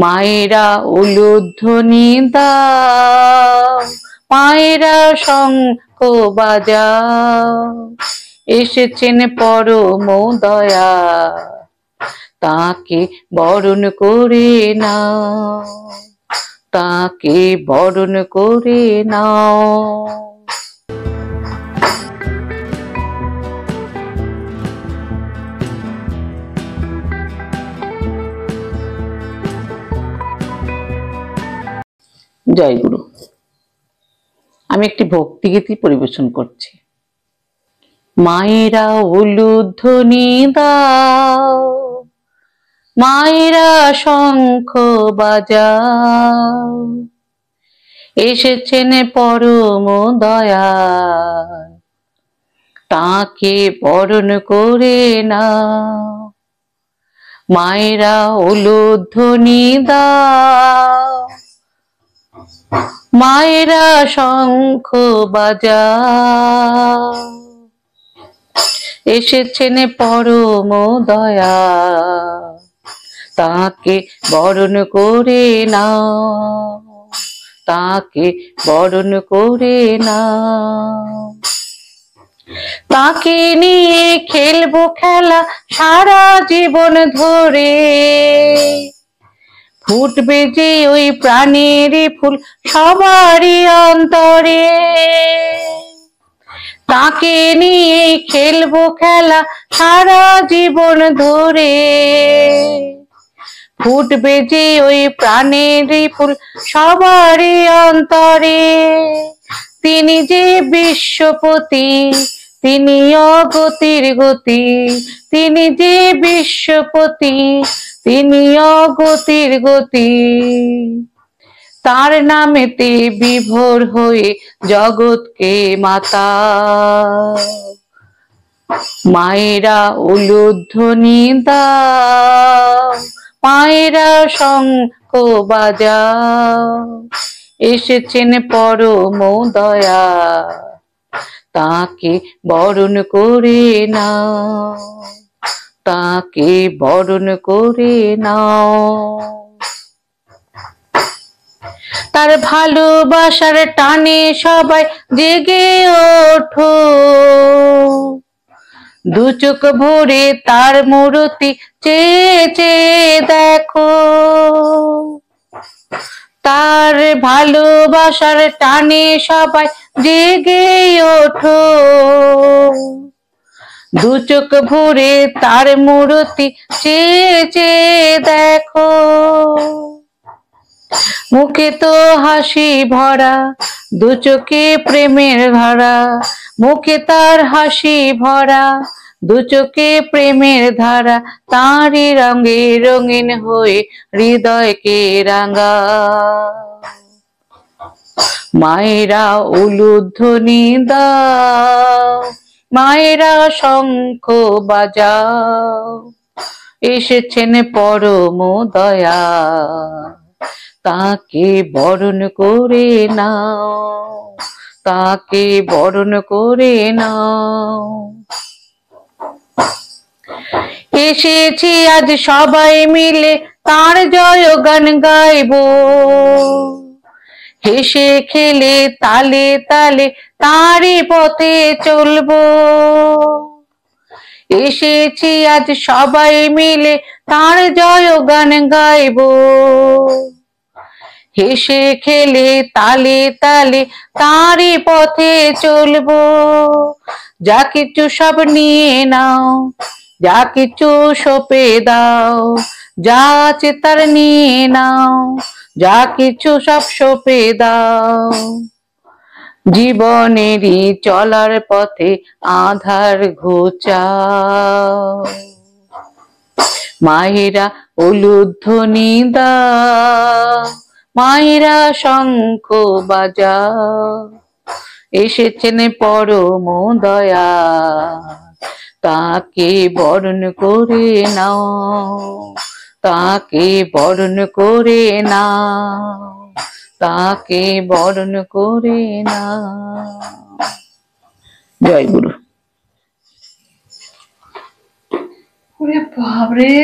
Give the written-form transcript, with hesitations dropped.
মায়েরা উলুধ্বনি দাও, মায়েরা শঙ্খ বাজাও, এসেছেন পরম দয়া, তাকে বরণ করে নাও, তাকে বরণ করে নাও। জয় গুরু। আমি একটি ভক্তিগীতি পরিবেশন করছি। মায়েরা উলুধ্বনি দাও, মায়েরা শঙ্খ বাজাও, এসেছেন পরম দয়াল, তাকে বরণ করে নাও। মায়েরা উলুধ্বনি দাও, মায়েরা শঙ্খ বাজাও, এসেছেন পরম দয়াল, তাকে বরণ করে নাও, তাকে বরণ করে নাও। তাকে নিয়ে খেলবো খেলা সারা জীবন ধরে, ফুটবে যে ওই প্রাণের ফুল সবারই অন্তরে। তাকে নিয়ে খেলবো খেলা সারা জীবন ধরে, ফুটবে যে ওই প্রাণের ফুল সবারই অন্তরে। তিনি যে বিশ্বপতি, তিনি অগতির গতি, তিনি যে বিশ্বপতি, তিনি অগতির গতি। তার নামেতে বিভোর হয়ে জগৎকে মাতা, মায়েরা উলুধ্বনি দাও, মায়েরা শঙ্খ বাজাও, এসেছেন পরম দয়াল, তাকে বরণ করে নাও, তাকে বরণ করে নাও। তার ভালোবাসার টানে সবাই জেগে ওঠো, দু চোখ ভরে তার মূর্তি চেয়ে চেয়ে দেখো। তার ভালোবাসার টানে সবাই জেগে ওঠো, দু চোখ ভরে তার মূর্তি চেয়ে চেয়ে দেখো। মুখে তো হাসি ভরা, দু চোখে প্রেমের ধারা, মুখে তার হাসি ভরা, দু চোখে প্রেমের ধারা, তাঁরই রঙে রঙিন হয়ে হৃদয়কে রাঙা। মায়েরা উলুধ্বনি দাও, মায়েরা শঙ্খ বাজাও, এসেছেন পরম দয়াল, তাকে বরণ করে নাও, তাকে বরণ করে নাও। এসেছি আজ সবাই মিলে তার জয়গান গাইবো, হেসে খেলে তালে তালে তারই পথে চলবো। এসেছি আজ সবাই মিলে তার জয়গান গাইবো, হেসে খেলে তালে তালে তারই পথে চলবো। যা কিছু সব নিয়ে নাও, যা কিছু সঁপে দাও, যা আছে তার নিয়ে নাও, যা কিছু সব সঁপে দাও। জীবনেরই চলার পথে আধার ঘোচাও, মায়েরা উলুধ্বনি দাও, মায়েরা শঙ্খ বাজাও, এসেছেন পরম দয়াল, তাকে বরণ করে নাও, তাকে বরণ করে নাও, তাকে বরণ করে নাও। জয় গুরু। ওরে বাবরে।